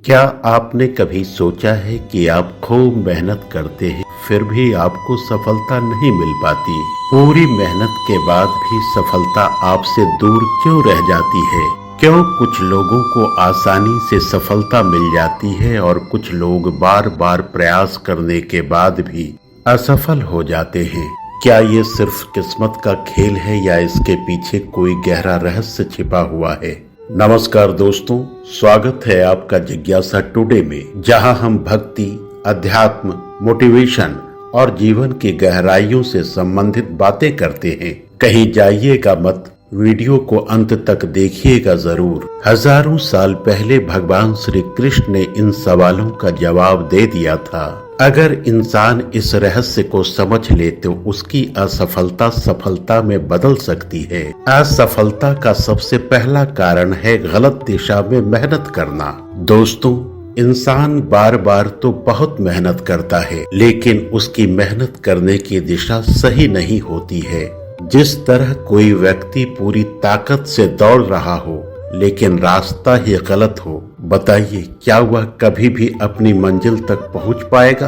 क्या आपने कभी सोचा है कि आप खूब मेहनत करते हैं फिर भी आपको सफलता नहीं मिल पाती? पूरी मेहनत के बाद भी सफलता आपसे दूर क्यों रह जाती है? क्यों कुछ लोगों को आसानी से सफलता मिल जाती है और कुछ लोग बार बार प्रयास करने के बाद भी असफल हो जाते हैं? क्या ये सिर्फ किस्मत का खेल है या इसके पीछे कोई गहरा रहस्य छिपा हुआ है? नमस्कार दोस्तों, स्वागत है आपका जिज्ञासा टुडे में, जहां हम भक्ति, अध्यात्म, मोटिवेशन और जीवन की गहराइयों से संबंधित बातें करते हैं। कहीं जाइएगा मत, वीडियो को अंत तक देखिएगा जरूर। हजारों साल पहले भगवान श्री कृष्ण ने इन सवालों का जवाब दे दिया था। अगर इंसान इस रहस्य को समझ ले तो उसकी असफलता सफलता में बदल सकती है। असफलता का सबसे पहला कारण है गलत दिशा में मेहनत करना। दोस्तों, इंसान बार बार तो बहुत मेहनत करता है, लेकिन उसकी मेहनत करने की दिशा सही नहीं होती है। जिस तरह कोई व्यक्ति पूरी ताकत से दौड़ रहा हो लेकिन रास्ता ही गलत हो, बताइए क्या वह कभी भी अपनी मंजिल तक पहुंच पाएगा?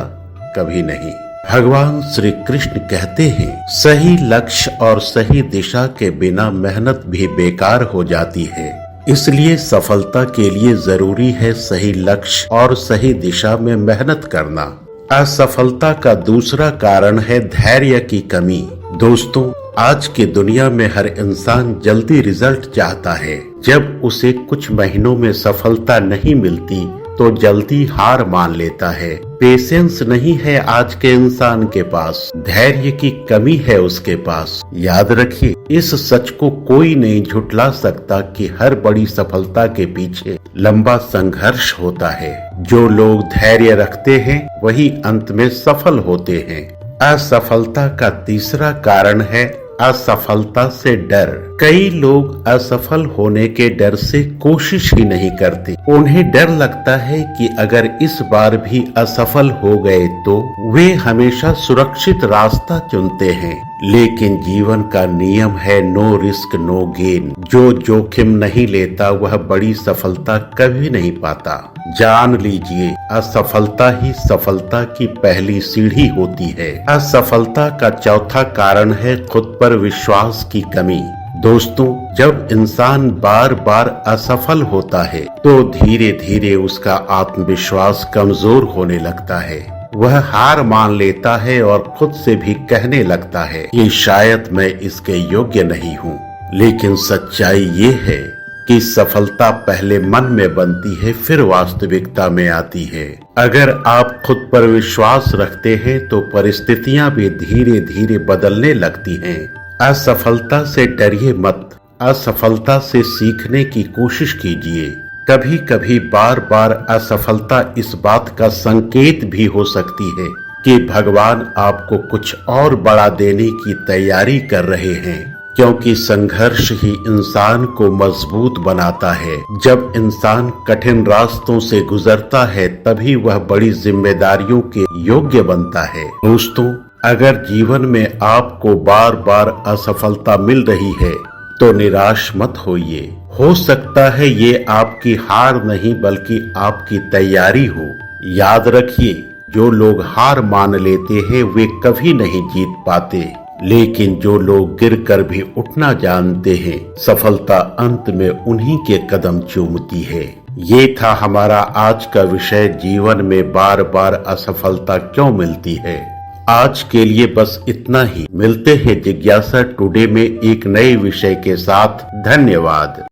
कभी नहीं। भगवान श्री कृष्ण कहते हैं, सही लक्ष्य और सही दिशा के बिना मेहनत भी बेकार हो जाती है। इसलिए सफलता के लिए जरूरी है सही लक्ष्य और सही दिशा में मेहनत करना। असफलता का दूसरा कारण है धैर्य की कमी। दोस्तों, आज की दुनिया में हर इंसान जल्दी रिजल्ट चाहता है। जब उसे कुछ महीनों में सफलता नहीं मिलती तो जल्दी हार मान लेता है। पेशेंस नहीं है आज के इंसान के पास, धैर्य की कमी है उसके पास। याद रखिए, इस सच को कोई नहीं झुठला सकता कि हर बड़ी सफलता के पीछे लंबा संघर्ष होता है। जो लोग धैर्य रखते हैं वही अंत में सफल होते हैं। असफलता का तीसरा कारण है असफलता से डर। कई लोग असफल होने के डर से कोशिश ही नहीं करते। उन्हें डर लगता है कि अगर इस बार भी असफल हो गए तो वे हमेशा सुरक्षित रास्ता चुनते हैं। लेकिन जीवन का नियम है नो रिस्क नो गेन। जो जोखिम नहीं लेता वह बड़ी सफलता कभी नहीं पाता। जान लीजिए, असफलता ही सफलता की पहली सीढ़ी होती है। असफलता का चौथा कारण है खुद पर विश्वास की कमी। दोस्तों, जब इंसान बार बार असफल होता है तो धीरे धीरे उसका आत्मविश्वास कमजोर होने लगता है। वह हार मान लेता है और खुद से भी कहने लगता है कि शायद मैं इसके योग्य नहीं हूँ। लेकिन सच्चाई ये है कि सफलता पहले मन में बनती है, फिर वास्तविकता में आती है। अगर आप खुद पर विश्वास रखते हैं तो परिस्थितियां भी धीरे धीरे बदलने लगती हैं। असफलता से डरिए मत, असफलता से सीखने की कोशिश कीजिए। कभी कभी बार बार असफलता इस बात का संकेत भी हो सकती है कि भगवान आपको कुछ और बड़ा देने की तैयारी कर रहे हैं, क्योंकि संघर्ष ही इंसान को मजबूत बनाता है। जब इंसान कठिन रास्तों से गुजरता है तभी वह बड़ी जिम्मेदारियों के योग्य बनता है। दोस्तों, अगर जीवन में आपको बार बार असफलता मिल रही है तो निराश मत होइए। हो सकता है ये आपकी हार नहीं बल्कि आपकी तैयारी हो। याद रखिए, जो लोग हार मान लेते हैं वे कभी नहीं जीत पाते, लेकिन जो लोग गिरकर भी उठना जानते हैं सफलता अंत में उन्हीं के कदम चूमती है। ये था हमारा आज का विषय, जीवन में बार बार असफलता क्यों मिलती है। आज के लिए बस इतना ही। मिलते हैं जिज्ञासा टुडे में एक नए विषय के साथ। धन्यवाद।